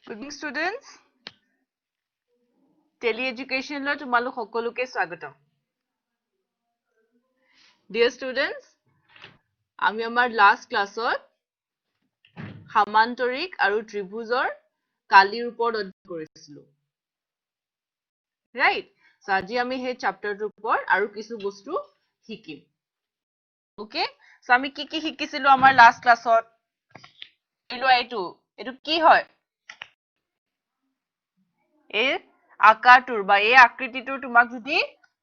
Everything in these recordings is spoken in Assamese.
Good evening, students. Tele-education lo tumaluk hokoluke swagatam. Dear students, ami amar last class samantarik aru tribhujor kalir upor odhyan korisilu. Right? So aji ami he chapter tur upor aru kichu bostu hikim. Okay? So ami ki hikisilu amar last class ot? Ilo etu ki hoy? এই আকাৰটোৰ বা এই আকৃতিটোৰ তোমাক যদি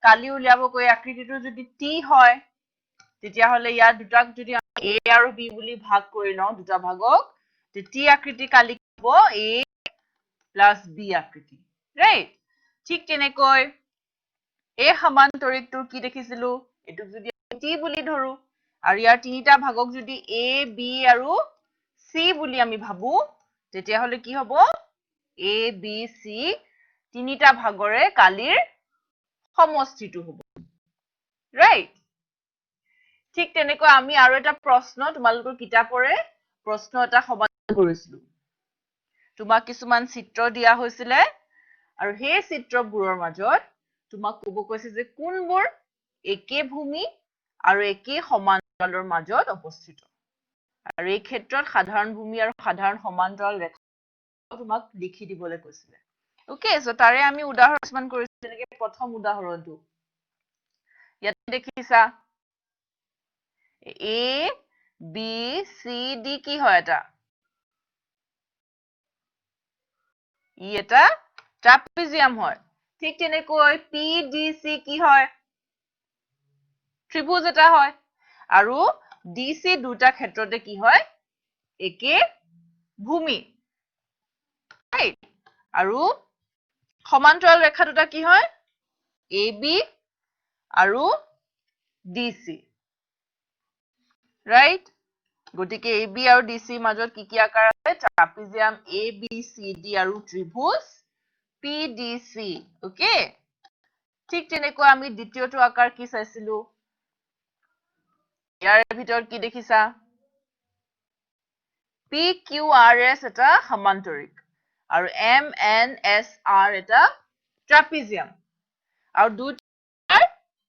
কালি উলিয়াব কৈ আকৃতিটোৰ যদি টি হয় তেতিয়া হলে ইয়াৰ দুটাক যদি a আৰু b বুলি ভাগ কৰি লওঁ দুটা ভাগক তে টি আকৃতি কালি হ'ব a plus b আকৃতি ৰাইট ঠিক তেনেকৈ এই সমান্তৰিকটোৰ কি দেখিছিলো এটুক যদি টি বুলি ধৰো আৰু ইয়াৰ তিনিটা ভাগক যদি a b আৰু c বুলি আমি ভাবো তেতিয়া হলে কি হ'ব a b c তিনিটা ভাগৰে কালিৰ সমষ্টিটো হ'ব ৰাইট ঠিক তেনেকৈ আমি আৰু এটা প্ৰশ্ন তোমালোকৰ কিতাপৰে প্ৰশ্ন এটা সমাধান কৰিছিলো তোমাক কিছুমান চিত্ৰ দিয়া হৈছিলে আৰু সেই চিত্ৰবোৰৰ মাজত তোমাক ক'ব কৈছে যে কোনবোৰ একে ভূমি আৰু একে সমান্তৰালৰ মাজত অৱস্থিত আৰু এই ক্ষেত্ৰত সাধাৰণ ভূমি আৰু সাধাৰণ সমান্তৰাল ৰেখা তোমাক লিখি দিবলৈ কৈছিলে ওকে সো তাৰে আমি উদাহৰণ কিছুমান কৰিছো যেনেকৈ প্ৰথম উদাহৰণটো ইয়াত দেখিছা A B C D কি হয় এটা ই এটা ট্ৰাপিজিয়াম হয় ঠিক তেনেকৈ P D C কি হয় ত্ৰিভুজ এটা হয় আৰু D C দুটা ক্ষেত্ৰতে কি হয় একে ভূমি ৰাইট আৰু সমান্তৰাল ৰেখা দুটা কি হয় AB আৰু DC ৰাইট গটিকে AB আৰু DC মাজত কি আকাৰ আছে ট্ৰাপিজিয়াম ABCD আৰু ত্ৰিভুজ PDC ওকে ঠিক তেনেকৈ আমি দ্বিতীয়টো আকাৰ কি চাইছিলো ইয়াৰ ভিতৰত কি দেখিছা PQRS এটা সমান্তৰিক আৰু MNSR এটা ট্ৰাপিজিয়াম আৰু দুটাৰ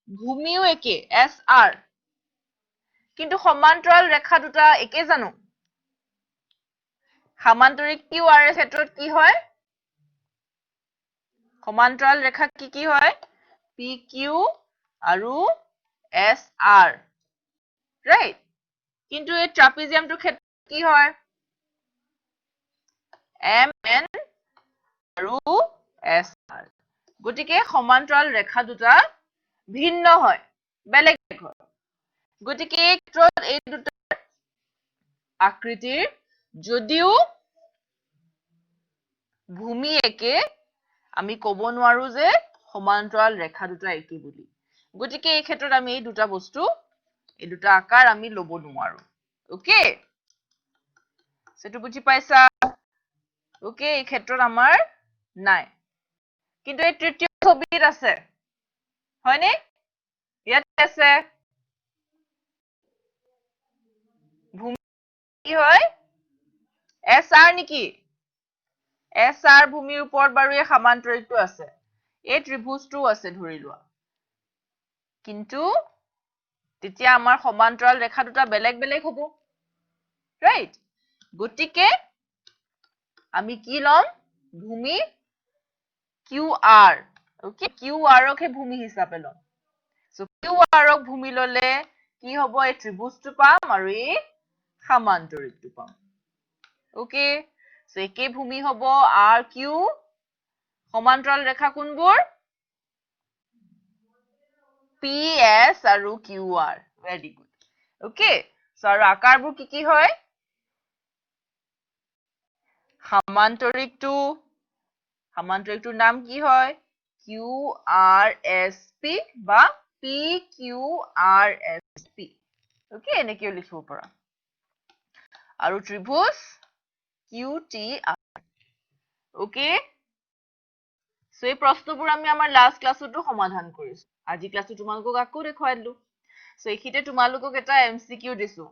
ভূমিও একে SR কিন্তু সমান্তৰাল ৰেখা দুটা একে জানো সমান্তৰিক QRS ক্ষেত্ৰত কি হয় সমান্তৰাল ৰেখা কি হয় PQ আৰু SR ৰাইট কিন্তু এই ট্ৰাপিজিয়ামটোৰ ক্ষেত্ৰত কি হয় MN আৰু SR গটিকে সমান্তৰাল ৰেখা দুটা ভিন্ন হয় বেলেগ হয় গটিকে এই ক্ষেত্ৰত এই দুটা আকৃতিৰ যদিও ভূমি একে আমি ক'ব নোৱাৰো যে সমান্তৰাল ৰেখা দুটা একে বুলি গটিকে এই ক্ষেত্ৰত আমি এই দুটা বস্তু এই দুটা আকাৰ আমি ল'ব নোৱাৰো ওকে সেটো বুজি পাইছা ওকে এই ক্ষেত্ৰত আমাৰ নাই কিন্তু এই তৃতীয় ছবিত আছে হয়নে ইয়াত আছে ভূমি কি হয় SR নেকি SR ভূমিৰ ওপৰত বাৰু এই সমান্তৰিকটো আছে এই ত্ৰিভুজটো আছে ধৰি লোৱা কিন্তু তেতিয়া আমাৰ সমান্তৰাল ৰেখা দুটা বেলেগ বেলেগ হ'ব ৰাইট গটিকে আমি কি লম ভূমি QR ওকে QR ক ভূমি হিচাপে লম সো QR ক ভূমি ললে কি হ'ব এই ত্ৰিভুজটো পাম আৰু এই সমান্তৰিকটো পাম ওকে সো একে ভূমি হ'ব RQ সমান্তৰাল ৰেখা কোনবোৰ PS আৰু QR very good okay so আৰু আকাৰবোৰ কি হয় সমান্তৰিকটোৰ নাম কি হয় QRSP বা PQRSP ওকে এনেকৈ লিখিব পাৰা আৰু ত্ৰিভুজ QTR ওকে সো এই প্ৰশ্নবোৰ আমি আমাৰ লাষ্ট ক্লাছতো সমাধান কৰিছো আজি ক্লাছটো তোমালোকক আকৌ দেখুৱাই দিলো সো এইখিতে তোমালোকক এটা MCQ দিছো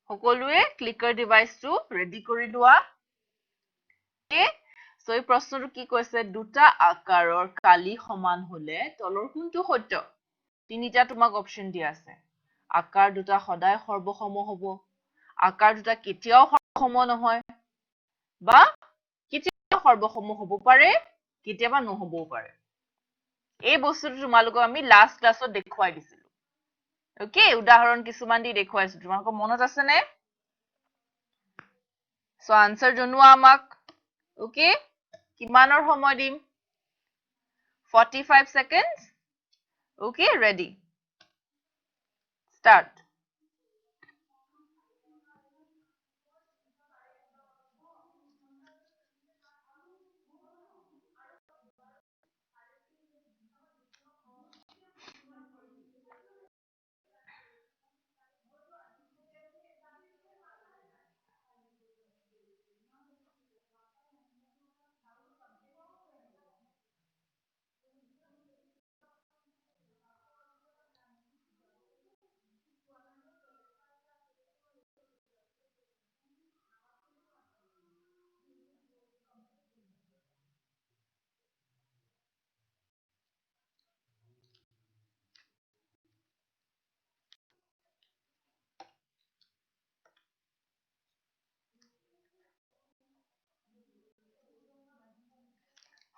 সকলোৱে ক্লিকাৰ ডিভাইসটো ৰেডি কৰি লোৱা সো এই প্ৰশ্নটো কি কৈছে দুটা আকাৰৰ কালি সমান হলে তলৰ কোনটো সত্য তিনিটা তোমাক অপচন দিয়া আছে আকাৰ দুটা সদায় সৰ্বসম হ'ব আকাৰ দুটা কেতিয়াও সৰ্বসম নহয় বা কেতিয়াবা সৰ্বসম হ'ব পাৰে কেতিয়াবা নহবও পাৰে এই বস্তুটো তোমালোকক আমি লাষ্ট ক্লাছত দেখুৱাই দিছিলো ওকে উদাহৰণ কিছুমান দি দেখুৱাইছো তোমালোকৰ মনত আছে নে সো আনসাৰ জনোৱা আমাক ওকে কিমানৰ সময় দিম 45 seconds okay ready start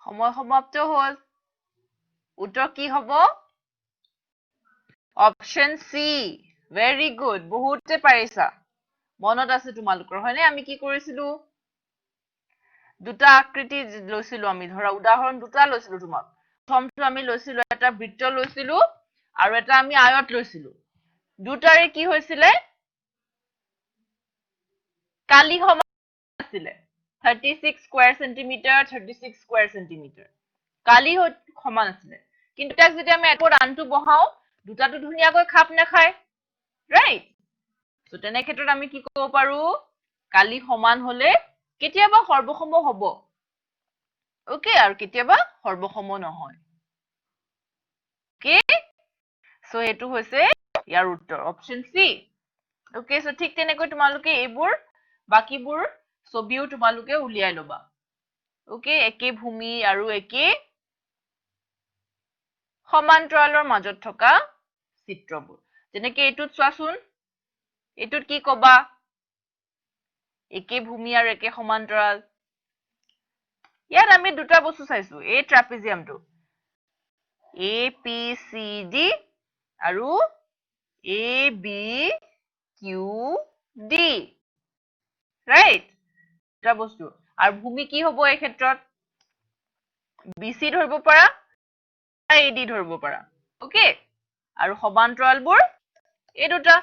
সময় সমাপ্ত হল উত্তৰ কি হ'ব অপশন সি ভেৰি গুড বহুতে পাৰিছা মনত আছে তোমালোকৰ হয়নে আমি কি কৰিছিলো দুটা আকৃতি লৈছিলো আমি ধৰা উদাহৰণ দুটা লৈছিলো তোমাক প্ৰথমটো আমি লৈছিলো এটা বৃত্ত লৈছিলো আৰু এটা আমি আয়ত লৈছিলো দুটাৰে কি হৈছিলে কালি সমান আছিলে 36 স্কয়াৰ সেন্টিমিটাৰ 36 স্কয়াৰ সেন্টিমিটাৰ কালি সমান আছিলে কিন্তু তাক যদি আমি একো আনটো বহাও দুটাটো ধুনিয়াকৈ খাপ নাখায় ৰাইট সো তেনে ক্ষেত্ৰত আমি কি ক'ব পাৰো কালি সমান হলে কেতিয়াবা সৰ্বসম হ'ব ওকে আৰু কেতিয়াবা সৰ্বসম নহয় ওকে সো এটো হৈছে ইয়াৰ উত্তৰ অপশন সি ওকে সো ঠিক তেনেকৈ তোমালোকে এইবোৰ বাকিবোৰ ছবিও তোমালোকে উলিয়াই লবা ওকে একে ভূমি আৰু একে সমান্তৰালৰ মাজত থকা চিত্ৰবোৰ যেনেকৈ এইটোত চোৱাচোন এইটোত কি কবা একে ভূমি আৰু একে সমান্তৰাল ইয়াত আমি দুটা বস্তু চাইছো এই ট্ৰাপিজিয়ামটো এ পি চি ডি আৰু A B Q D right দুটা বস্তু আৰু ভূমি কি হ'ব এই ক্ষেত্ৰত বিসি ধৰিব পাৰা এডি ধৰিব পাৰা ওকে আৰু সমান্তৰালবোৰ এই দুটা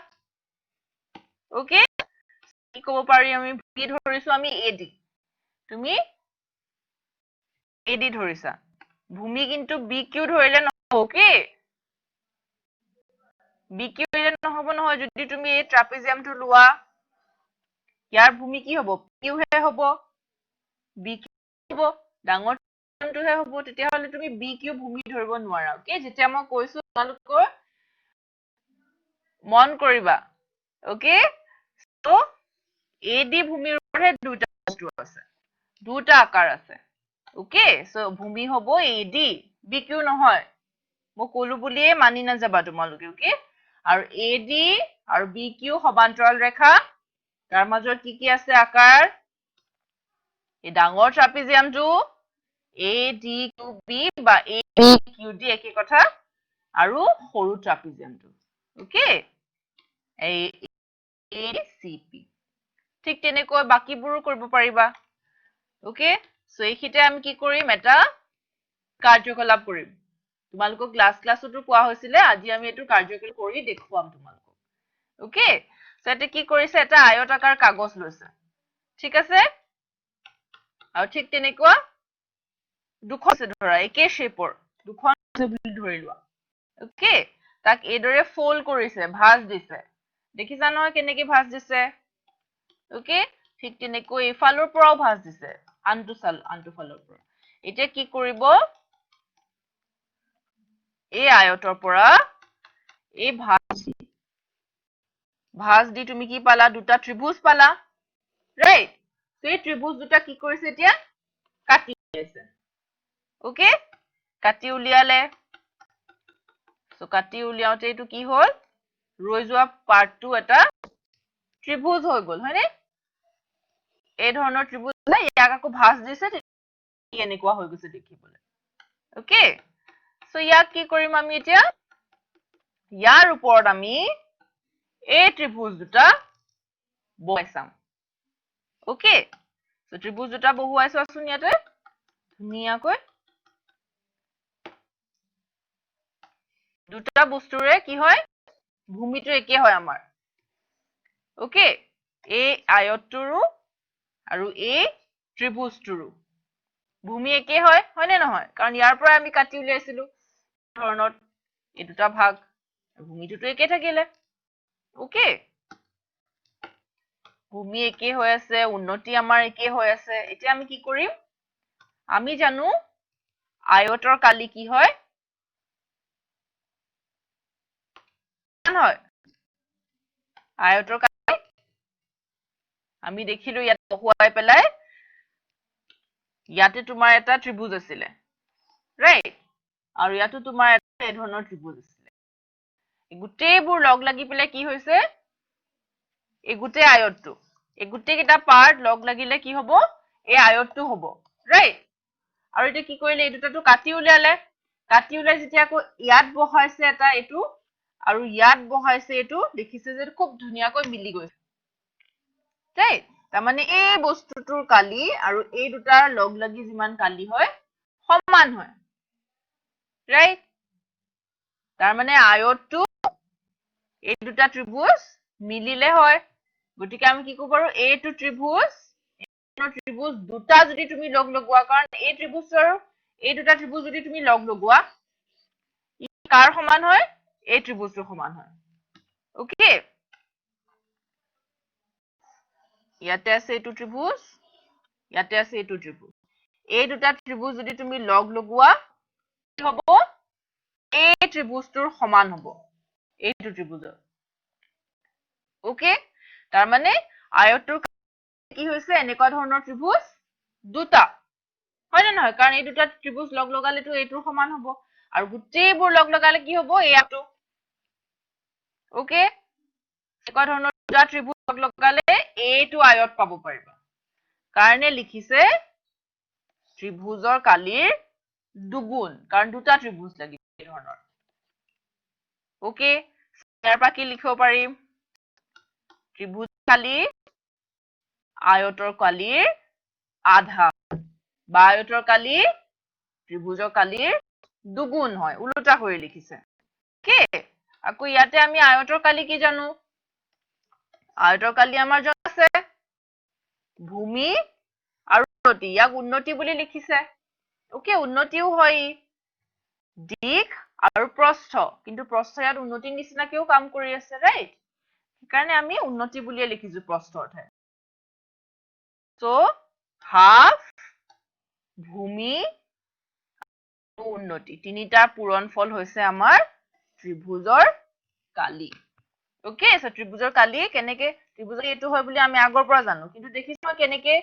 ওকে কি ক'ব পাৰি আমি ভি ধৰিছো আমি এডি তুমি এডি ধৰিছা ভূমি কিন্তু বি কিউ ধৰিলে নহব ওকে বি কিউ ধৰিলে নহব নহয় যদি তুমি এই ট্ৰাপিজিয়ামটো লোৱা ইয়াৰ ভূমি কি হ'ব কিউ হে হ'ব বি কিউ হ'ব ডাঙৰ টোহে হ'ব তেতিয়া হলে তুমি বি কিউ ভূমি ধৰিব নোৱাৰা ওকে যেতিয়া মই কৈছো তোমালোকৰ মন কৰিবা ওকে তো এডি ভূমিৰ ওপৰহে দুটা বস্তু আছে দুটা আকাৰ আছে ওকে সো ভূমি হ'ব এডি বি কিউ নহয় মই কলো বুলিয়ে মানি নাযাবা তোমালোকে ওকে আৰু এডি আৰু বি কিউ সমান্তৰাল ৰেখা তাৰ মাজত কি আছে আকাৰ এই ডাঙৰ ট্ৰাপিজিয়ামটো এ ডি কিউ বি বা এ ডি কিউ ডি একে কথা আৰু সৰু ট্ৰাপিজিয়ামটো ওকে এই এ চি পি ঠিক তেনেকৈ বাকিবোৰো কৰিব পাৰিবা ওকে সো এইখিতে আমি কি কৰিম এটা কাৰ্যকলাপ কৰিম তোমালোকক ক্লাছতো কোৱা হৈছিলে আজি আমি এটো কাৰ্যকলাপ কৰি দেখুৱাম তোমালোকক ওকে সো এতে কি কৰিছে এটা আয়তাকাৰ কাগজ লৈছে ঠিক আছে আৰু ঠিক তেনেকুৱা দুখন আছে ধৰা একে শেপৰ দুখন আছে বুলি ধৰি লোৱা ওকে তাক এইদৰে ফোল্ড কৰিছে ভাঁজ দিছে দেখিছা নহয় কেনেকৈ ভাঁজ দিছে ওকে ঠিক তেনেকৈ ইফালৰ পৰাও ভাঁজ দিছে আনটো ফালৰ পৰা এতিয়া কি কৰিব এই আয়তৰ পৰা এই ভাঁজ দি তুমি কি পালা দুটা ত্ৰিভুজ পালা ৰাইট এই ত্ৰিভুজ দুটা কি কৰিছে এতিয়া কাটি উলিয়াইছে ওকে কাটি উলিয়ালে সো কাটি উলিয়াওতে এইটো কি হল ৰৈ যোৱা পাৰ্টটো এটা ত্ৰিভুজ হৈ গল হয়নে এই ধৰণৰ ত্ৰিভুজ ইয়াক আকৌ ভাঁজ দিছে এনেকুৱা হৈ গৈছে দেখিবলৈ ওকে সো ইয়াক কি কৰিম আমি এতিয়া ইয়াৰ ওপৰত আমি এই ত্ৰিভুজ দুটা বহুৱাই চাম ওকে সো ত্ৰিভুজ দুটা বহুৱাইছো আছোন ইয়াতে ধুনীয়াকৈ দুটা বস্তুৰে কি হয় ভূমিটো একে হয় আমাৰ ওকে এই আয়তটোৰো আৰু এই ত্ৰিভুজটোৰো ভূমি একে হয় হয়নে নহয় কাৰণ ইয়াৰ পৰা আমি কাটি উলিয়াইছিলো ধৰণত এই দুটা ভাগ ভূমিটোতো একে থাকিলে ওকে ভূমি একে হৈ আছে উন্নতি আমাৰ একে হৈ আছে এতিয়া আমি কি কৰিম আমি জানো আয়তৰ কালি কি হয় হয় আয়তৰ কালি আমি দেখিলো ইয়াত বহুৱাই পেলাই ইয়াতে তোমাৰ এটা ত্ৰিভুজ আছিলে ৰাইট আৰু ইয়াতো তোমাৰ এটা এই ধৰণৰ ত্ৰিভুজ আছিলে গোটেইবোৰ লগ লাগি পেলাই কি হৈছে এই গোটেই আয়তটো এই গোটেই কেইটা পাৰ্ট লগ লাগিলে কি হ'ব এই আয়তটো হ'ব ৰাইট আৰু এটা কি কৰিলে এই দুটাটো কাটি উলিয়ালে কাটি উলিয়াই যেতিয়া আকৌ ইয়াত বহাইছে এটা এইটো আৰু ইয়াত বহাইছে এইটো দেখিছে যে খুব ধুনীয়াকৈ মিলি গৈছে ৰাইট তাৰমানে এই বস্তুটোৰ কালি আৰু এই দুটাৰ লগ লাগি যিমান কালি হয় সমান হয় ৰাইট তাৰমানে আয়তটো এই দুটা ত্ৰিভুজ মিলিলে হয় গতিকে আমি কি কৰিব পাৰো এইটো ত্ৰিভুজ দুটা যদি তুমি লগ লগোৱা কাৰণ এই ত্ৰিভুজ আৰু এই দুটা ত্ৰিভুজ যদি তুমি লগ লগোৱা ই কাৰ সমান হয় এই ত্ৰিভুজটোৰ সমান হয় ওকে ইয়াতে আছে এইটো ত্ৰিভুজ ইয়াতে আছে এইটো ত্ৰিভুজ এই দুটা ত্ৰিভুজ যদি তুমি লগ লগোৱা কি হ'ব এই ত্ৰিভুজটোৰ সমান হ'ব এইটো ত্ৰিভুজৰ ওকে তাৰমানে আয়তটোৰ কি হৈছে এনেকুৱা ধৰণৰ ত্ৰিভুজ দুটা হয় নে নহয় কাৰণ এই দুটা ত্ৰিভুজ লগ লগালেতো এইটোৰ সমান হ'ব আৰু গোটেইবোৰ লগ লগালে কি হ'ব এইটো ওকে এনেকুৱা ধৰণৰ দুটা ত্ৰিভুজ লগ লগালে এইটো আয়ত পাব পাৰিবা কাৰণে লিখিছে ত্ৰিভুজৰ কালিৰ দুগুণ কাৰণ দুটা ত্ৰিভুজ লাগিব এই ধৰণৰ ওকে ইয়াৰ পৰা কি লিখিব পাৰিম ত্ৰিভুজ কালি আয়তৰ কালিৰ আধা বা আয়তৰ কালি ত্ৰিভুজৰ কালিৰ দুগুণ হয় উল্টা কৰি লিখিছে ওকে আকৌ ইয়াতে আমি আয়তৰ কালি কি জানো আয়তৰ কালি আমাৰ জানা আছে ভূমি আৰু উন্নতি ইয়াক উন্নতি বুলি লিখিছে ওকে উন্নতিও হয় দিক আৰু প্ৰস্থ কিন্তু প্ৰস্থ ইয়াত উন্নতিৰ নিচিনাকেও কাম কৰি আছে ৰাইট সেইকাৰণে আমি উন্নতি বুলিয়ে লিখিছো প্ৰস্থৰ ঠাইত সো হাফ ভূমি উন্নতি তিনিটা পূৰণফল হৈছে আমাৰ ত্ৰিভুজৰ কালি ওকে সো ত্ৰিভুজৰ কালি কেনেকে ত্ৰিভুজৰ এইটো হয় বুলি আমি আগৰ পৰা জানো কিন্তু দেখিছো কেনেকে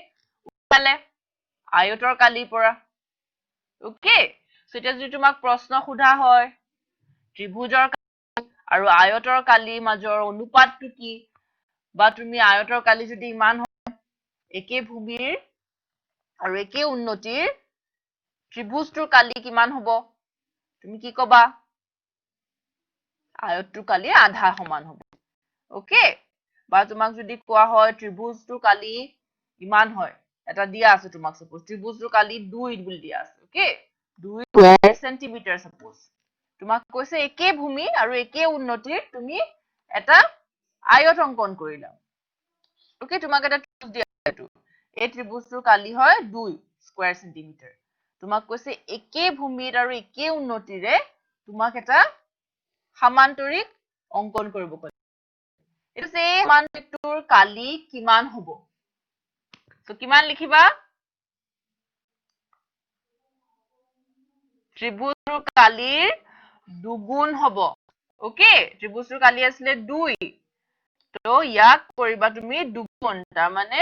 উলালে আয়তৰ কালিৰ পৰা ওকে সো এটা যদি তোমাক প্ৰশ্ন সোধা হয় ত্ৰিভুজৰ আৰু আয়তৰ কালিৰ মাজৰ অনুপাতটো কি বা তুমি আয়তৰ কালি যদি ইমান হয় একে ভূমিৰ আৰু একে উন্নতিৰ ত্ৰিভুজটোৰ কালি কিমান হ'ব তুমি কি কবা আয়তটোৰ কালি আধা সমান হ'ব ওকে বা তোমাক যদি কোৱা হয় ত্ৰিভুজটোৰ কালি ইমান হয় এটা দিয়া আছে তোমাক সাপোজ ত্ৰিভুজটোৰ কালি 2 বুলি দিয়া আছে ওকে 2 স্কয়াৰ সেন্টিমিটাৰ সাপোজ তোমাক কৈছে একে ভূমি আৰু একে উন্নতিৰ তুমি এটা আয়ত অঙ্কন কৰিলা ওকে তোমাক এটা ত্ৰিভুজ দিয়া আছে এই ত্ৰিভুজটোৰ কালি হয় 2 স্কয়াৰ সেন্টিমিটাৰ তোমাক কৈছে একে ভূমিৰ আৰু একে উন্নতিৰে তোমাক এটা সমান্তৰিক অঙ্কন কৰিব কৈছে এটা সে সমান্তৰিকটোৰ কালি কিমান হ'ব সো কিমান লিখিবা ত্ৰিভুজটোৰ কালিৰ দুগুণ হ'ব ওকে ত্ৰিভুজটোৰ কালি আছিলে 2 তো ইয়াক কৰিবা তুমি দুগুণ তাৰ মানে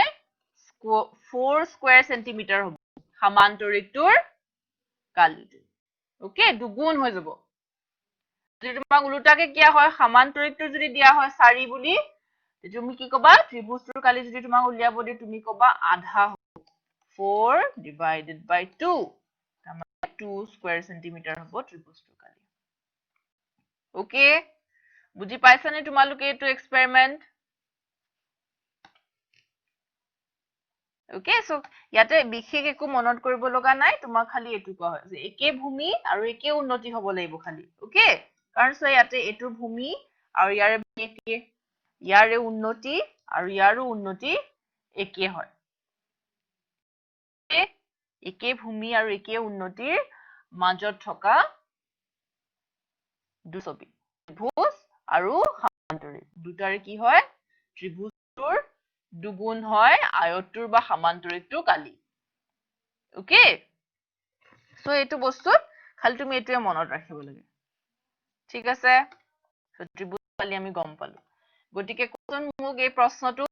4 স্কয়াৰ সেন্টিমিটাৰ হ'ব সমান্তৰিকটোৰ কালিটো ওকে দুগুণ হৈ যাব যদি তোমাক উলটাকে কিয়া হয় সমান্তৰিকটো যদি দিয়া হয় 4 বুলি তুমি কি কবা ত্ৰিভুজটোৰ কালি যদি তোমাক উলিয়াব দিয়ে তুমি কবা আধা 4 divided by 2 মানে 2 স্কয়াৰ সেন্টিমিটাৰ হ'ব ত্ৰিভুজটোৰ কালি ওকে বুজি পাইছানে তোমালোকে এইটো এক্সপেৰিমেন্ট ওকে সো ইয়াতে বিশেষ একো মনত কৰিব লগা নাই তোমাক খালি এটু কোৱা হয় যে একে ভূমি আৰু একে উন্নতি হ'ব লাগিব খালি ওকে কাৰণ সো ইয়াতে এটু ভূমি আৰু ইয়াৰে উন্নতি আৰু ইয়াৰো উন্নতি একে হয় একে ভূমি আৰু একে উন্নতিৰ মাজত থকা দুছবি ত্ৰিভুজ আৰু সমান্তৰিক দুটাৰে কি হয় ত্ৰিভুজটোৰ দুগুণ হয় আয়তটোৰ বা সমান্তৰিকটোৰ কালি ওকে সো এইটো বস্তুত খালি তুমি এটোৱে মনত ৰাখিব লাগে ঠিক আছে সো ত্ৰিভুজ কালি আমি গম পালো গতিকে কোন মোক এই প্ৰশ্নটো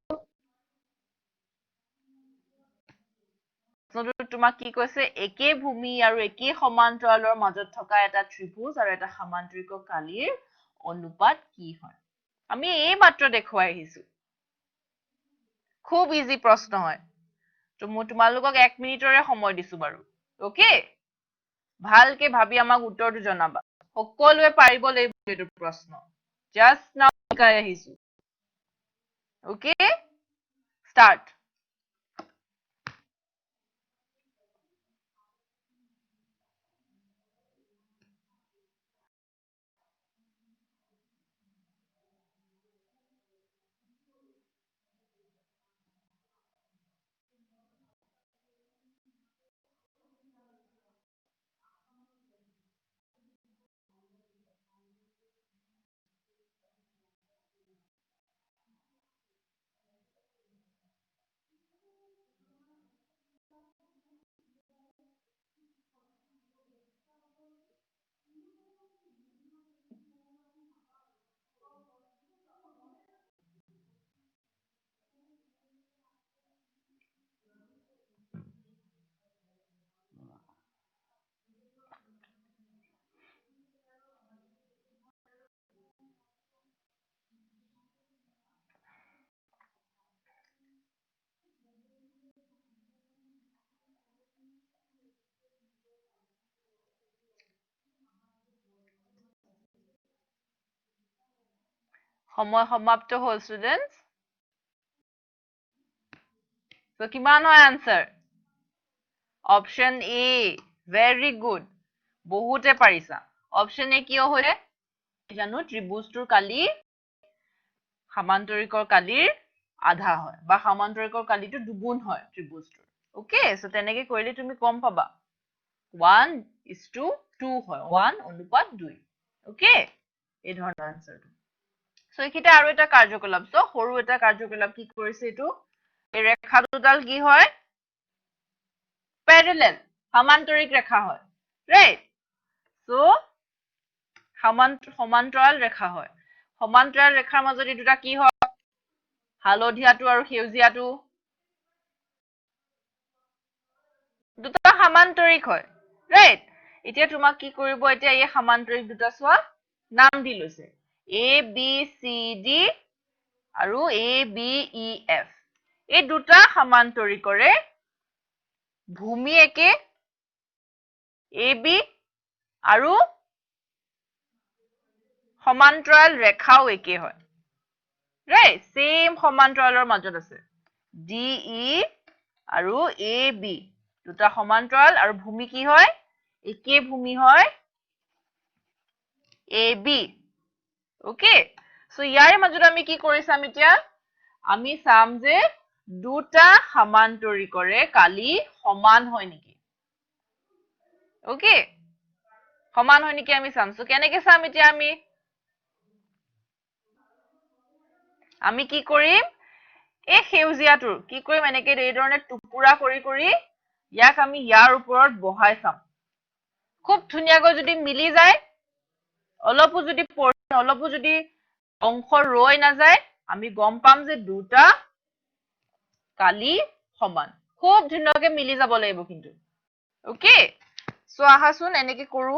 তোমাক কি কৈছে একে ভূমি আৰু একে সমান্তৰালৰ মাজত থকা এটা ত্ৰিভুজ আৰু এটা সমান্তৰিকৰ কালিৰ অনুপাত কি হয় আমি এই মাত্ৰ দেখুৱাই আহিছো খুব ইজি প্ৰশ্ন হয় তো মই তোমালোকক 1 মিনিটৰে সময় দিছো বাৰু ওকে ভালকে ভাবি আমাক উত্তৰটো জনাবা সকলোৱে পাৰিব লাগিব এইটো প্ৰশ্ন জাস্ট নাও শিকাই আহিছো ওকে স্টাৰ্ট সময় সমাপ্ত হল স্টুডেন্টস তো কিমান হয় answer option A very good বহুতে পাৰিছা অপশন এ কিয় হয় জানো ত্ৰিভুজটোৰ কালি সমান্তৰিকৰ কালিৰ আধা হয় বা সমান্তৰিকৰ কালিটো দুগুণ হয় ত্ৰিভুজটোৰ ওকে সো তেনেকে কৰিলে তুমি কম পাবা 1:2 হয় 1 অনুপাত 2 ওকে এই ধৰণৰ আনসাৰটো সো এখিটা আৰু এটা কাৰ্যকলাপ সো সৰু এটা কাৰ্যকলাপ কি কৰিছে এটো এই ৰেখা দুডাল কি হয় প্যাৰালাল সমান্তৰিক ৰেখা হয় ৰাইট সো সমান্তৰাল ৰেখা হয় সমান্তৰাল ৰেখাৰ মাজত এই দুটা কি হয় হালধীয়াটো আৰু সেউজীয়াটো দুটা সমান্তৰিক হয় ৰাইট এতিয়া তোমাক কি কৰিব এতিয়া এই সমান্তৰিক দুটা চোৱা নাম দি লৈছে A B C D আৰু A B E F এই দুটা সমান্তৰিকৰে ভূমি একে AB আৰু সমান্তৰাল ৰেখাও একে হয় ৰাইট সেম সমান্তৰালৰ মাজত আছে DE আৰু AB দুটা সমান্তৰাল আৰু ভূমি কি হয় একে ভূমি হয় AB ওকে সো ইয়াৰ মাজত আমি কি কৰিছাম এতিয়া আমি চাম যে দুটা সমান্তৰিকৰে কালি সমান হয় নেকি ওকে সমান হয় নেকি আমি চাম সো কেনেকে চাম এতিয়া আমি কি কৰিম এই সেউজীয়াটোৰ কি কৰিম এনেকে এই ধৰণে টুকুৰা কৰি ইয়াক আমি ইয়াৰ ওপৰত বহাই চাম খুব ধুনিয়াকৈ যদি মিলি যায় অলপো যদি অংশ ৰৈ নাযায় আমি গম পাম যে দুটা কালি সমান খুব ধুনিয়াকৈ মিলি যাব লাগিব কিন্তু ওকে সো আহাচোন এনেকে কৰো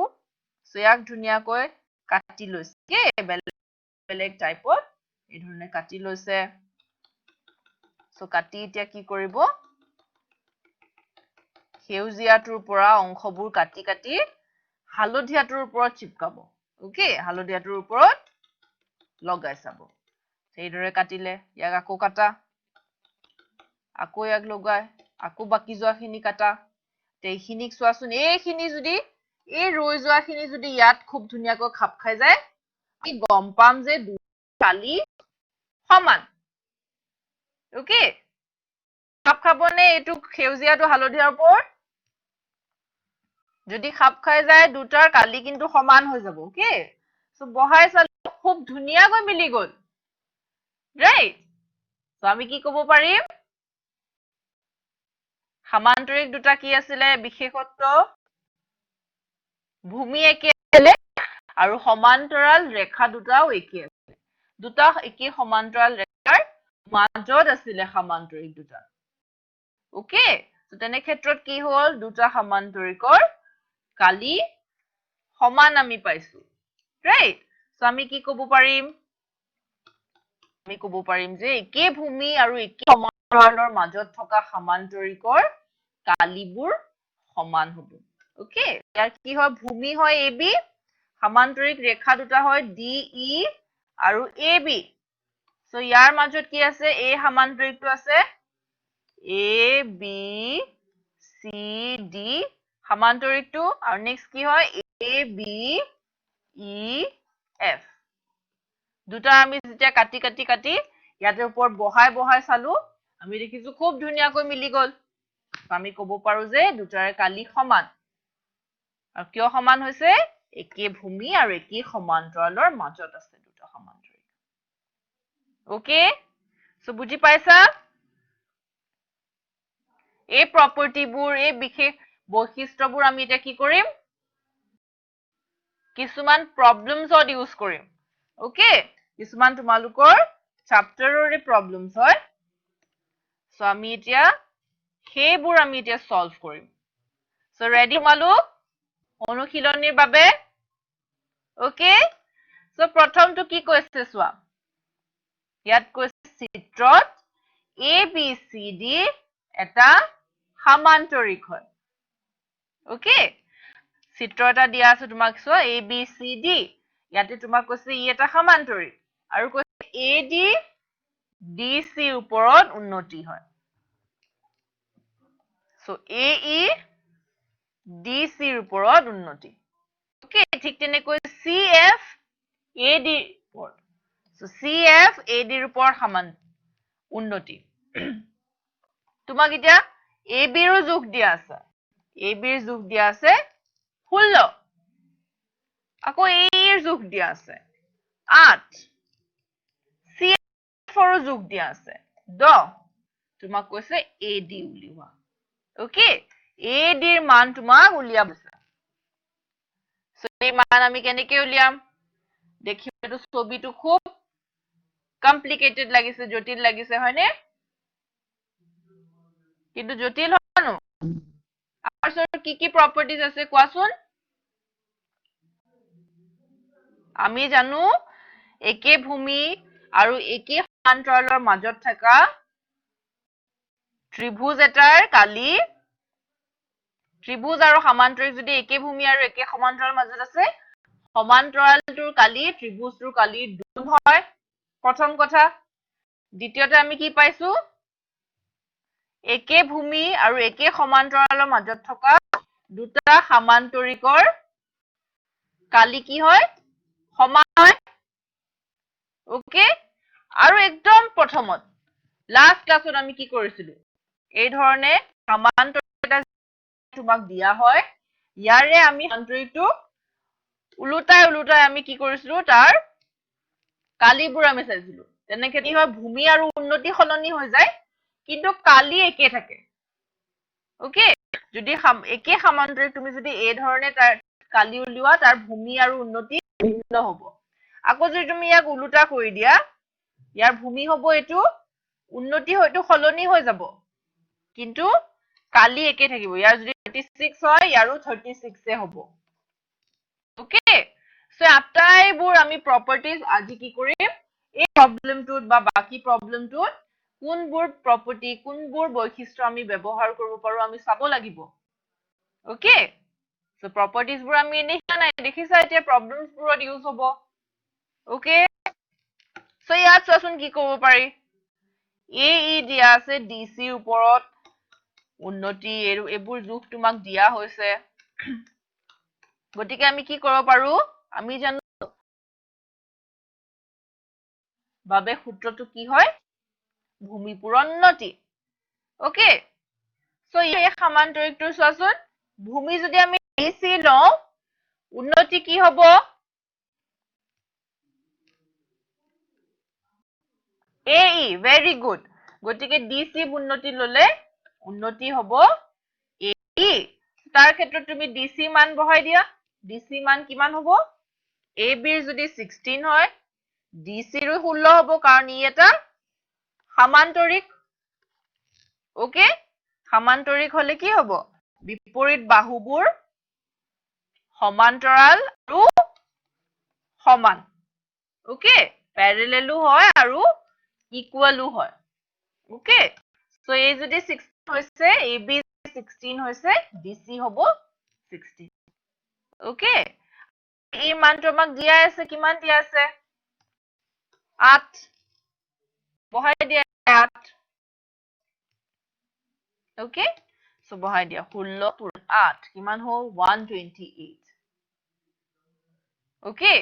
সো ইয়াক ধুনিয়াকৈ কাটি লৈছে কে বেলেগ টাইপত এই ধৰণে কাটি লৈছে সো কাটি এতিয়া কি কৰিব সেউজীয়াটোৰ পৰা অংশবোৰ কাটি কাটি হালধীয়াটোৰ ওপৰত চিপকাব ওকে হালধীয়াটোৰ ওপৰত লগাই চাব সেইদৰে কাটিলে ইয়াক আকৌ কাটা আকৌ ইয়াক লগাই আকৌ বাকি যোৱাখিনি কাটা এইখিনিক চোৱাচোন এইখিনি যদি এই ৰৈ যোৱাখিনি যদি ইয়াত খুব ধুনিয়াকৈ খাপ খাই যায় আমি গম পাম যে কালি সমান ওকে খাপ খাবনে এইটো সেউজীয়াটো হালধীয়াৰ ওপৰত যদি খাপ খাই যায় দুটাৰ কালি কিন্তু সমান হৈ যাব ওকে সো বহাই চালে খুব ধুনিয়াকৈ মিলি গল ৰাইট সো আমি কি ক'ব পাৰিম সমান্তৰিক দুটা কি আছিলে বিশেষত্ব ভূমি একে আছিলে আৰু সমান্তৰাল ৰেখা দুটাও একে আছিলে দুটা একে সমান্তৰাল ৰেখাৰ মাজত আছিলে সমান্তৰিক দুটা ওকে সো তেনে ক্ষেত্ৰত কি হ'ল দুটা সমান্তৰিকৰ কালি সমান আমি পাইছো ৰাইট সো আমি কি ক'ব পাৰিম আমি ক'ব পাৰিম যে একে ভূমি আৰু একে সমান্তৰালৰ মাজত থকা সমান্তৰিকৰ কালিবোৰ সমান হ'ব ওকে ইয়াৰ কি হয় ভূমি হয় AB সমান্তৰিক ৰেখা দুটা হয় DE আৰু AB সো ইয়াৰ মাজত কি আছে A সমান্তৰিকটো আছে ABCD সমান্তৰিকটো আৰু নেক্সট কি হয় ABEF দুটা আমি যেতিয়া কাটি কাটি কাটি ইয়াতে ওপৰত বহাই চালো আমি দেখিছো খুব ধুনিয়াকৈ মিলি গল আমি ক'ব পাৰো যে দুটাৰ কালি সমান আৰু কিয় সমান হৈছে একে ভূমি আৰু একে সমান্তৰালৰ মাজত আছে দুটা সমান্তৰিক ওকে সো বুজি পাইছা এই প্ৰপাৰ্টিবোৰ এই বিশেষ বৈশিষ্ট্যবোৰ আমি এতিয়া কি কৰিম কিছুমান প্ৰবলেমছত ইউজ কৰিম ওকে কিছুমান তোমালোকৰ চেপ্টাৰৰে প্ৰবলেমছ হয় সো আমি এতিয়া সেইবোৰ আমি এতিয়া সলভ কৰিম সো ৰেডি তোমালোক অনুশীলনীৰ বাবে ওকে সো প্ৰথমটো কি কৈছে চোৱা ইয়াত কৈছে চিত্ৰত ABCD এটা সমান্তৰিক হয় ওকে চিত্ৰ এটা দিয়া আছে তোমাক চোৱা ABCD ইয়াতে তোমাক কৈছে ই এটা সমান্তৰিক আৰু কৈছে AD DC ওপৰত উন্নতি হয় সো AE DC ওপৰত উন্নতি ওকে ঠিক তেনেকৈ CF AD ওপৰত সো CF AD ওপৰত সমান উন্নতি তোমাক এতিয়া AB ৰ যোগ দিয়া আছে AB ৰ যোগ দিয়া আছে 16 আকৌ AE ৰ যোগ দিয়া আছে 8 CF ৰ যোগ দিয়া আছে 10 তোমাক কৈছে AD উলিওৱা ওকে AD ৰ মান তোমাক উলিয়াব আছে সো এই মান আমি কেনেকৈ উলিয়াম দেখিব এইটো ছবিটো খুব কমপ্লিকেটেড লাগিছে জটিল লাগিছে হয়নে কিন্তু জটিল হয়নো আৰু কি কি প্ৰপাৰ্টিজ আছে কোৱাচোন আমি জানো একে ভূমি আৰু একে সমান্তৰালৰ মাজত থকা ত্ৰিভুজ এটাৰ কালি ত্ৰিভুজ আৰু সমান্তৰিক যদি একে ভূমি আৰু একে সমান্তৰালৰ মাজত আছে সমান্তৰালটোৰ কালি ত্ৰিভুজটোৰ কালি দুগুণ হয় প্ৰথম কথা দ্বিতীয়তে আমি কি পাইছো একে ভূমি আৰু একে সমান্তৰালৰ মাজত থকা দুটা সমান্তৰিকৰ কালি কি হয় সমান হয় ওকে আৰু একদম প্ৰথমত লাষ্ট ক্লাছত আমি কি কৰিছিলো এই ধৰণে সমান্তৰিক এটা তোমাক দিয়া হয় ইয়াৰে আমি সমান্তৰিকটো উলুটাই আমি কি কৰিছিলো তাৰ কালিবোৰ আমি চাইছিলো তেনেকে কি হয় ভূমি আৰু উন্নতি সলনি হৈ যায় কিন্তু কালি একে থাকে ওকে যদি একে সমান্তৰিক তুমি যদি এই ধৰণে তাৰ কালি উলিওৱা তাৰ ভূমি আৰু উন্নতি ভিন্ন হ'ব আকৌ যদি তুমি ইয়াক উলুটা কৰি দিয়া ইয়াৰ ভূমি হ'ব এইটো উন্নতি হয়তো সলনি হৈ যাব কিন্তু কালি একে থাকিব ইয়াৰ যদি 36 হয় ইয়াৰো 36 এ হ'ব ওকে সো আটাইবোৰ আমি প্ৰপাৰ্টিজ আজি কি কৰিম এই প্ৰবলেমটোত বা বাকি প্ৰবলেমটোত কোনবোৰ প্ৰপাৰ্টি কোনবোৰ বৈশিষ্ট্য আমি ব্যৱহাৰ কৰিব পাৰো আমি চাব লাগিব ওকে সো প্ৰপাৰ্টিজ বোৰ আমি এনে শিকা নাই দেখিছা এতিয়া প্ৰবলেমছ বোৰত ইউজ হ'ব ওকে সো ইয়াত চোৱাচোন কি কৰিব পাৰি ই দিয়া আছে ডিসি ওপৰত উন্নতি এইবোৰ জোখ তোমাক দিয়া হৈছে গতিকে আমি কি কৰিব পাৰো আমি জানো বাবে সূত্ৰটো কি হয় ভূমি পুৰন্নতি ওকে সো এই সমান্তৰিকটো চোৱাচোন ভূমি যদি আমি ডিসি লওঁ উন্নতি কি হ'ব AE very good গতিকে ডিসি উন্নতি ললে উন্নতি হ'ব AE তাৰ ক্ষেত্ৰত তুমি ডিসি মান বহাই দিয়া ডিসি মান কিমান হ'ব AB ৰ যদি 16 হয় ডিসি ৰ 16 হ'ব কাৰণ ই এটা সমান্তৰিক ওকে সমান্তৰিক হলে কি হ'ব বিপৰীত বাহুবোৰ সমান্তৰাল আৰু সমান ওকে প্যাৰেলেলো হয় আৰু ইকুয়ালও হয় ওকে সো এই যদি 16 হৈছে AB 16 হৈছে ডিসি হ'ব 16 ওকে এই মানটো আমাক দিয়া আছে কিমান দিয়া আছে 8 বহাই দিয়া 8 ওকে সো বহাই দিয়া 16 পুৰণ 8 কিমান হ'ল 128 ওকে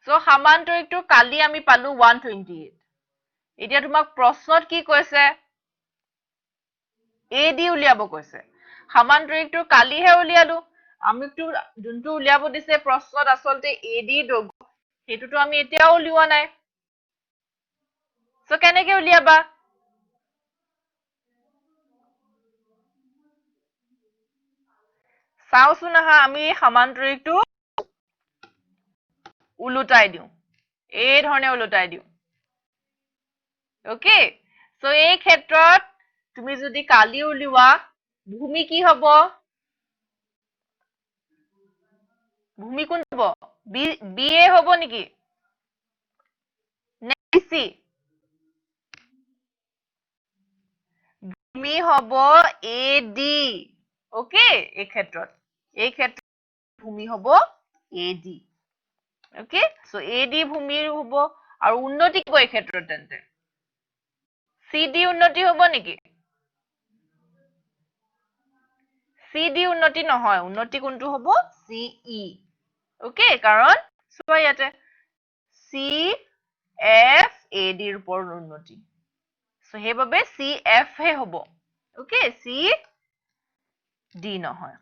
সো সমান্তৰিকটো কালি আমি পালো 128 এতিয়া তোমাক প্ৰশ্নত কি কৈছে AD উলিয়াব কৈছে সমান্তৰিকটো কালিহে উলিয়ালো আমিটো যোনটো উলিয়াব দিছে প্ৰশ্নত আসলতে AD দৈৰ্ঘ্য হেতুটো আমি এতিয়াও উলিওৱা নাই সো কেনেকে উলিয়াবা চাওচোন আহা আমি সমান্তৰিকটো উলুটাই দিও এই ধৰণে উলুটাই দিও ওকে সো এই ক্ষেত্ৰত তুমি যদি কালি উলিওৱা ভূমি কি হ'ব ভূমি কোন হ'ব BA হ'ব নেকি নেক্সি ভূমি হ'ব AD ওকে এই ক্ষেত্ৰত ভূমি হ'ব AD ওকে সো AD ভূমিৰ হ'ব আৰু উন্নতি কি এই ক্ষেত্ৰত তেন্তে CD উন্নতি হ'ব নেকি CD উন্নতি নহয় উন্নতি কোনটো হ'ব CE ওকে কাৰণ চোৱা ইয়াতে CF AD ৰ ওপৰত উন্নতি সো সেইবাবে CF হে হ'ব ওকে CD নহয়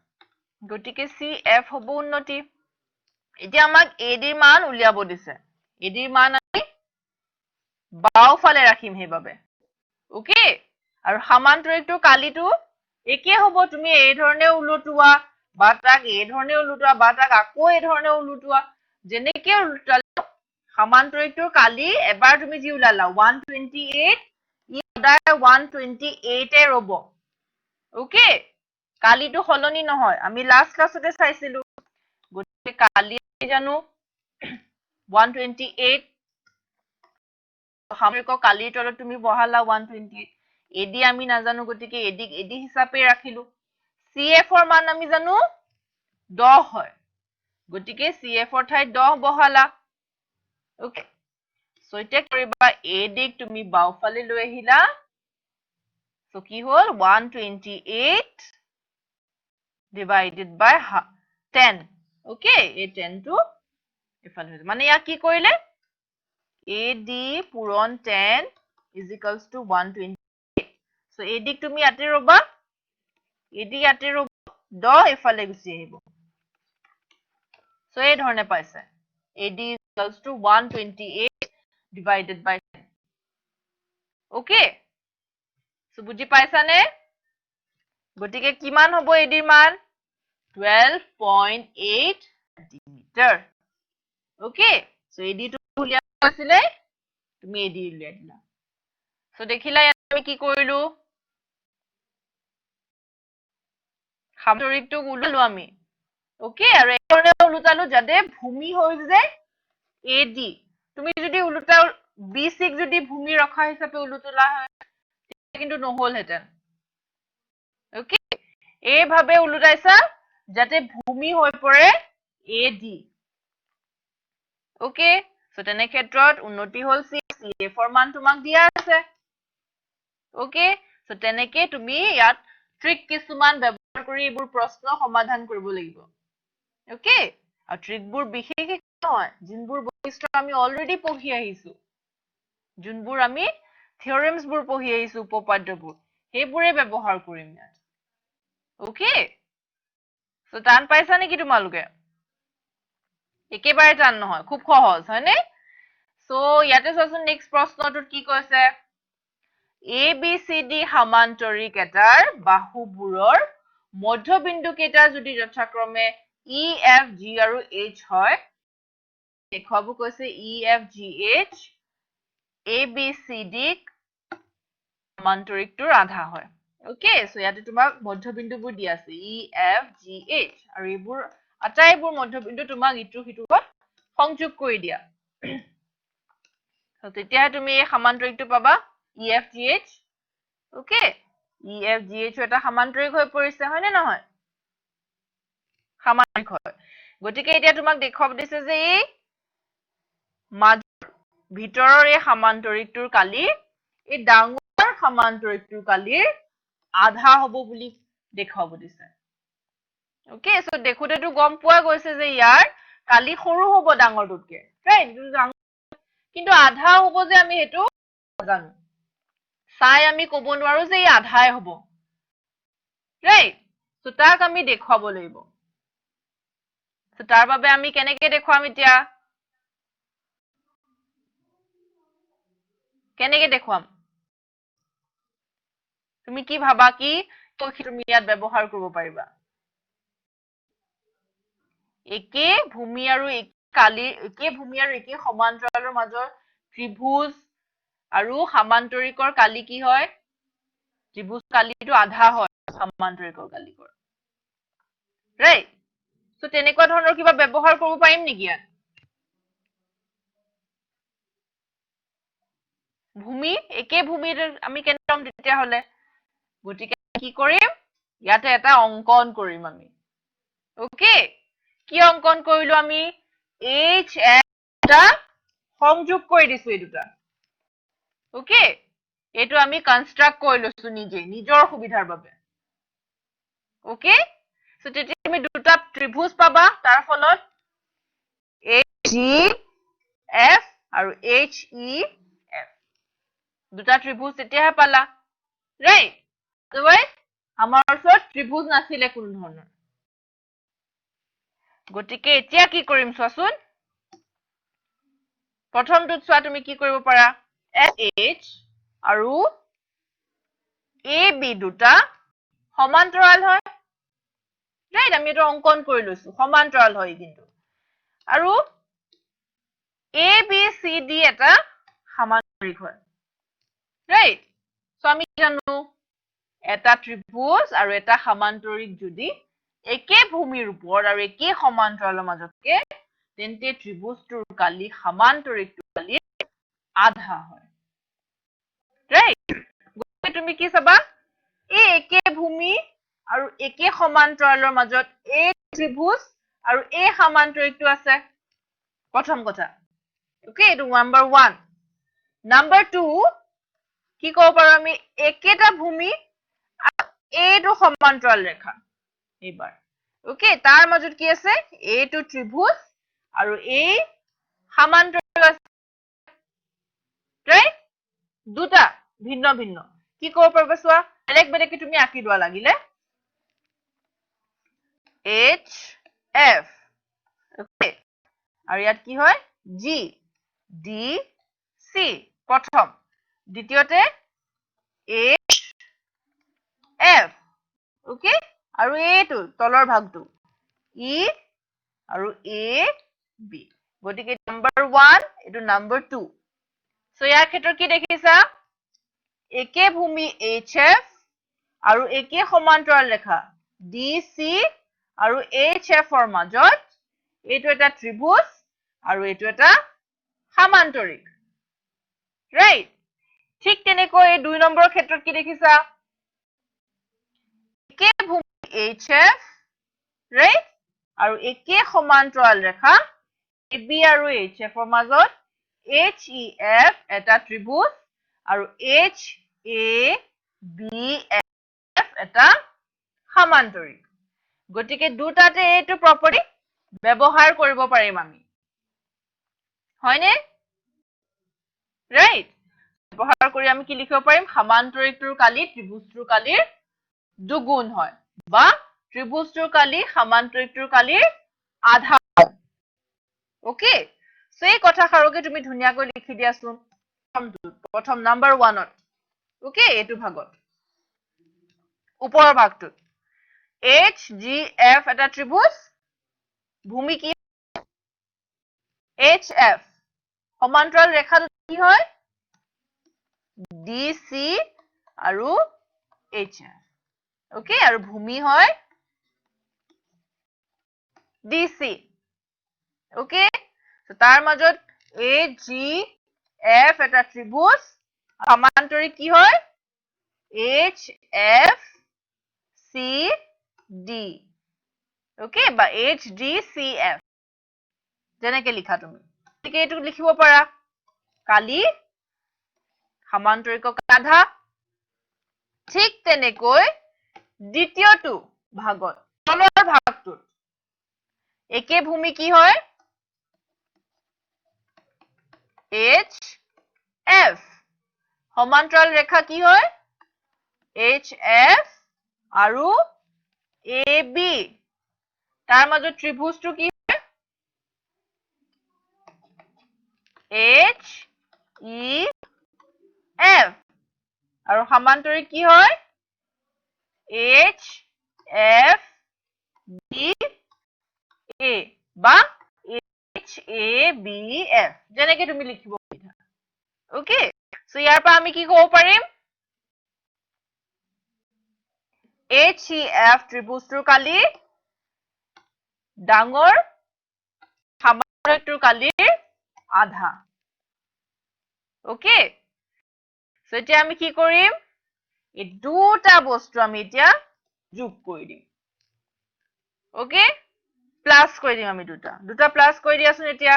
গতিকে CF হ'ব উন্নতি এতিয়া আমাক AD ৰ মান উলিয়াব দিছে AD ৰ মান আমি বাওফালে ৰাখিম সেইবাবে ওকে আৰু সমান্তৰিকটো কালিটো একে হ'ব তুমি এই ধৰণে উলুটোৱা বা তাক এই ধৰণে উলুটোৱা বা তাক আকৌ এই ধৰণে উলুটোৱা যেনেকে উলুটালে সমান্তৰিকটো কালি এবাৰ তুমি যি উলালা 128 ই সদায় 128 এ ৰব ওকে কালিটো হলনি নহয় আমি লাষ্ট ক্লাছতে চাইছিলো গতিকে কালি জানো 128 সামৰিক কালিৰ তলত তুমি বহালা 128 AD আমি নাজানো গতিকে AD হিচাপে ৰাখিলো CF ৰ মান আমি জানো 10 হয় গতিকে CF ৰ ঠাইত 10 বহালা ওকে সো এতিয়া কৰিবা AD তুমি বাওফালে লৈ আহিলা সো কি হ'ল 128 divided by 10 ওকে এই 10 টো ইফালে হৈছে মানে ইয়াক কি কৰিলে AD পূৰণ 10 is equals to 128 so AD তুমি ইয়াতে ৰবা AD ইয়াতে ৰব 10 ইফালে গুচি আহিব so এই ধৰণে পাইছে AD is equals to 128 divided by 10 okay so বুজি পাইছানে গতিকে কিমান হ'ব AD ৰ মান 12.8 centimeter okay so AD টো উলিয়াব আছিলে তুমি AD উলিয়াই দিলা so দেখিলা আমি কি কৰিলো সামান্তৰিকটোক ওলালো আমি ওকে আৰু এইকাৰণে ওলুটালো যাতে ভূমি হৈ যে AD তুমি যদি ওলুটা BC ক যদি ভূমি ৰেখা হিচাপে ওলুটোলা হয় কিন্তু নহলহেঁতেন ওকে এইভাবে ওলুটাইছা যাতে ভূমি হৈ পৰে AD ওকে সো তেনে ক্ষেত্ৰত উন্নতি হল CF ৰ মান তোমাক দিয়া আছে ওকে সো তেনেকে তুমি ইয়াত ট্ৰিক কিছুমান ব্যৱহাৰ কৰি এইবোৰ প্ৰশ্ন সমাধান কৰিব লাগিব ওকে আৰু ট্ৰিকবোৰ বিশেষ নহয় জিনবোৰ বৈশিষ্ট্য আমি অলৰেডি পঢ়ি আহিছো যোনবোৰ আমি থিওৰেমছ বোৰ পঢ়ি আহিছো উপপাদ্যবোৰ সেইবোৰে ব্যৱহাৰ কৰিম ইয়াত ওকে সো টান পাইছা নেকি তোমালোকে একেবাৰে টান নহয় খুব সহজ হয়নে সো ইয়াতে চোৱাচোন নেক্সট প্ৰশ্নটোত কি কৈছে ABCD সমান্তৰিক এটাৰ বাহুবোৰৰ মধ্যবিন্দু কেইটা যদি যথাক্ৰমে EFG আৰু H হয় দেখুৱাব কৈছে EFGH ABCD সমান্তৰিকটোৰ আধা হয় ওকে সো ইয়াতে তোমাক মধ্যবিন্দুবোৰ দিয়া আছে EFGH আৰু এইবোৰ আটাইবোৰ মধ্যবিন্দু তোমাক ইটো সিটোত সংযোগ কৰি দিয়া সো তেতিয়া তুমি এই সমান্তৰিকটো পাবা EFGH ওকে EFGH এটা সমান্তৰিক হৈ পৰিছে হয় নে নহয় সমান্তৰিক হয় গতিকে এতিয়া তোমাক দেখুৱাব দিছে যে এই ভিতৰৰ এই সমান্তৰিকটোৰ কালি এই ডাঙৰ সমান্তৰিকটোৰ কালিৰ আধা হ'ব বুলি দেখুৱাব দিছে ওকে সো দেখোতেতো গম পোৱা গৈছে যে ইয়াৰ কালি সৰু হ'ব ডাঙৰটোতকে ৰাইট কিন্তু আধা হ'ব যে আমি হেতু জানো চাই আমি ক'ব নোৱাৰো যে ই আধাই হ'ব ৰাইট সো তাক আমি দেখুৱাব লাগিব সো তাৰ বাবে আমি কেনেকৈ দেখুৱাম এতিয়া কেনেকৈ দেখুৱাম তুমি কি ভাবা কি তুমি ইয়াত ব্যৱহাৰ কৰিব পাৰিবা একে ভূমি আৰু একে সমান্তৰালৰ মাজৰ ত্ৰিভুজ আৰু সমান্তৰিকৰ কালি কি হয় ত্ৰিভুজ কালিটো আধা হয় সমান্তৰিকৰ কালিকৰ ৰাইট সো তেনেকুৱা ধৰণৰ কিবা ব্যৱহাৰ কৰিব পাৰিম নেকি ইয়াত ভূমি একে ভূমিৰ আমি কেনে পাম তেতিয়া হলে গতিকে কি কৰিম ইয়াতে এটা অঙ্কন কৰিম আমি ওকে কি অঙ্কন কৰিলো আমি H এটা সংযোগ কৰি দিছো এই দুটা ওকে এইটো আমি কনস্ট্ৰাক্ট কৰি লৈছো নিজৰ সুবিধাৰ বাবে ওকে সো তেতিয়া তুমি দুটা ত্ৰিভুজ পাবা তাৰ ফলত HGF আৰু HEF দুটা ত্ৰিভুজ তেতিয়াহে পালা ৰাইট আদাৰৱাইজ আমাৰ ওচৰত ত্ৰিভুজ নাছিলে কোনো ধৰণৰ গতিকে এতিয়া কি কৰিম চোৱাচোন প্ৰথমটোত চোৱা তুমি কি কৰিব পাৰা H আৰু AB দুটা সমান্তৰাল হয় ৰাইট আমি এটা অঙ্কন কৰি লৈছো সমান্তৰাল হয় কিন্তু আৰু ABCD এটা সমান্তৰিক হয় ৰাইট সো আমি জানো এটা ত্ৰিভুজ আৰু এটা সমান্তৰিক যদি একে ভূমিৰ ওপৰত আৰু একে সমান্তৰালৰ মাজতকে তেন্তে ত্ৰিভুজটোৰ কালি সমান্তৰিকটোৰ কালি আধা হয় ৰাইট গতিকে তুমি কি চাবা এই একে ভূমি আৰু একে সমান্তৰালৰ মাজত এই ত্ৰিভুজ আৰু এই সমান্তৰিকটো আছে প্ৰথম কথা ওকে এইটো নাম্বাৰ 1 নাম্বাৰ 2 কি ক'ব পাৰো আমি একেটা ভূমি এইটো সমান্তৰাল ৰেখা এইবাৰ ওকে তাৰ মাজত কি আছে এইটো ত্ৰিভুজ আৰু এই সমান্তৰাল আছে ৰাইট দুটা ভিন্ন ভিন্ন কি ক'ব পাৰিবা চোৱা বেলেগ বেলেগকে তুমি আঁকি লোৱা লাগিলে HF ওকে আৰু ইয়াত কি হয় GDC প্ৰথম দ্বিতীয়তে HF ওকে আৰু এইটো তলৰ ভাগটো E আৰু AB গতিকে নাম্বাৰ 1 এইটো নাম্বাৰ 2 সো ইয়াৰ ক্ষেত্ৰত কি দেখিছা একে ভূমি HF আৰু একে সমান্তৰাল ৰেখা DC আৰু HF ৰ মাজত এইটো এটা ত্ৰিভুজ আৰু এইটো এটা সামান্তৰিক ৰাইট ঠিক তেনেকৈ এই 2 নম্বৰৰ ক্ষেত্ৰত কি দেখিছা একে ভূমি HF ৰাইট আৰু একে সমান্তৰাল ৰেখা AB আৰু HF ৰ মাজত HEF এটা ত্ৰিভুজ আৰু HABF এটা সামান্তৰিক গতিকে দুটাতে এইটো প্ৰপাৰ্টি ব্যৱহাৰ কৰিব পাৰিম আমি হয়নে ৰাইট ব্যৱহাৰ কৰি আমি কি লিখিব পাৰিম সমান্তৰিকটোৰ কালি ত্ৰিভুজটোৰ কালিৰ দুগুণ হয় বা ত্ৰিভুজটোৰ কালি সমান্তৰিকটোৰ কালিৰ আধা ওকে সো এই কথাষাৰকে তুমি ধুনীয়াকৈ লিখি দিয়াচোন প্ৰথম নাম্বাৰ 1ত ওকে এইটো ভাগত ওপৰৰ ভাগটোত HGF এটা ত্ৰিভুজ ভূমি কি HF সমান্তৰাল ৰেখাটো কি হয় DC আৰু HF ওকে আৰু ভূমি হয় DC ওকে সো তাৰ মাজত AGF এটা ত্ৰিভুজ সমান্তৰিক কি হয় HFCD ওকে বা HDCF যেনেকৈ লিখা তুমি ঠিক এইটো লিখিব পাৰা কালি সমান্তৰিকক আধা ঠিক তেনেকৈ দ্বিতীয়টো ভাগত তলৰ ভাগটোত একে ভূমি কি হয় HF সমান্তৰাল ৰেখা কি হয় HF আৰু AB তাৰ মাজত ত্ৰিভুজটো কি হয় HEF আৰু সমান্তৰিক কি হয় HFBA বা HABF যেনেকৈ তুমি লিখিব পাৰিবা ওকে সো ইয়াৰ পৰা আমি কি ক'ব পাৰিম HEF ত্ৰিভুজটোৰ কালি ডাঙৰ সমান্তৰিকটোৰ কালিৰ আধা ওকে সো এতিয়া আমি কি কৰিম এই দুটা বস্তু আমি এতিয়া যোগ কৰি দিম ওকে প্লাস কৰি দিম আমি দুটা প্লাস কৰি দিয়াচোন এতিয়া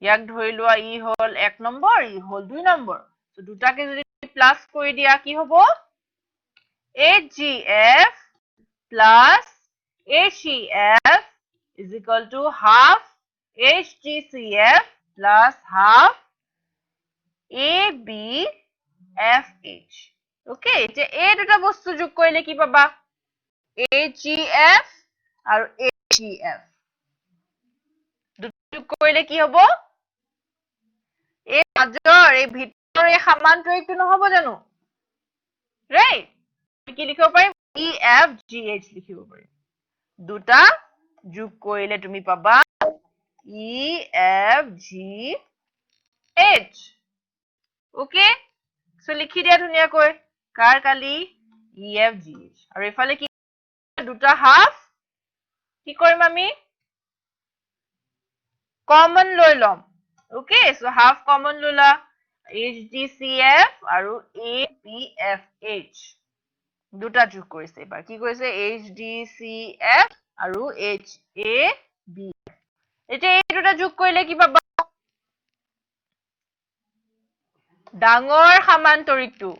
ইয়াক ধৰি লোৱা ই হল 1 নম্বৰ ই হল 2 নম্বৰ সো দুটাকে যদি প্লাস কৰি দিয়া কি হ'ব HGF plus HEF is equal to half HGCF plus half ABFH okay এতিয়া এই দুটা বস্তু যোগ কৰিলে কি পাবা HGF আৰু HEF যোগ কৰিলে কি হ'ব এই মাজৰ এই ভিতৰৰ এই সমান্তৰিকটো নহব জানো ৰাইট কি লিখিব পাৰিম EFGH লিখিব পাৰিম দুটা যোগ কৰিলে তুমি পাবা EFGH ওকে সো লিখি দিয়া ধুনীয়াকৈ কাৰ কালি EFGH আৰু এফালে কি দুটা হাফ কি কৰিম আমি কমন লৈ লম ওকে সো হাফ কমন ললা HDCF আৰু ABFH দুটা যোগ কৰিছে এবাৰ কি কৰিছে HDCF আৰু HABF এতিয়া এই দুটা যোগ কৰিলে কি পাবা ডাঙৰ সমান্তৰিকটো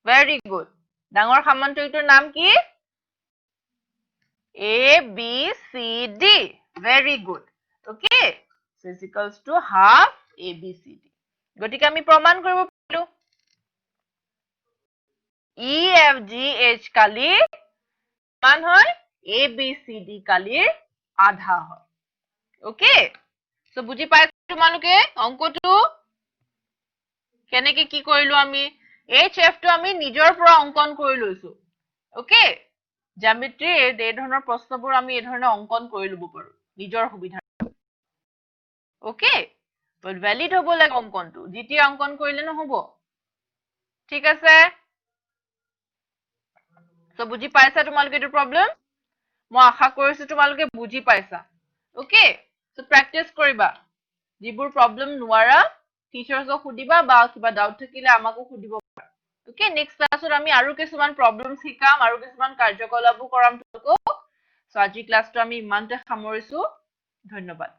ভেৰি গুড ডাঙৰ সমান্তৰিকটোৰ নাম কি ABCD very good okay so is equals to half ABCD গতিকে আমি প্ৰমাণ কৰিব পাৰিলো EFGH কালি মান হয় ABCD কালিৰ আধা হয় ওকে সো বুজি পাইছো তোমালোকে অংকটো কেনেকৈ কি কৰিলো আমি HF টো আমি নিজৰ পৰা অঙ্কন কৰি লৈছো ওকে জ্যামিতি এই ধৰণৰ প্ৰশ্নবোৰ আমি এই ধৰণে অঙ্কন কৰি লব পাৰো নিজৰ সুবিধা ওকে বাট ভ্যালিড হ'ব লাগে অঙ্কনটো যেতিয়া অঙ্কন কৰিলে নহব ঠিক আছে So বুজি পাইছা তোমালোকে এইটো প্ৰবলেম মই আশা কৰিছো তোমালোকে বুজি পাইছা ওকে সো প্ৰেক্টিস কৰিবা যিবোৰ প্ৰবলেম নোৱাৰা টিচাৰছক সুধিবা বা কিবা ডাউট থাকিলে আমাকো সুধিব পাৰা ওকে নেক্সট ক্লাছত আমি আৰু কিছুমান প্ৰবলেম শিকাম আৰু কিছুমান কাৰ্যকলাপো কৰাম তোমালোকক সো আজি ক্লাছটো আমি ইমানতে সামৰিছো ধন্যবাদ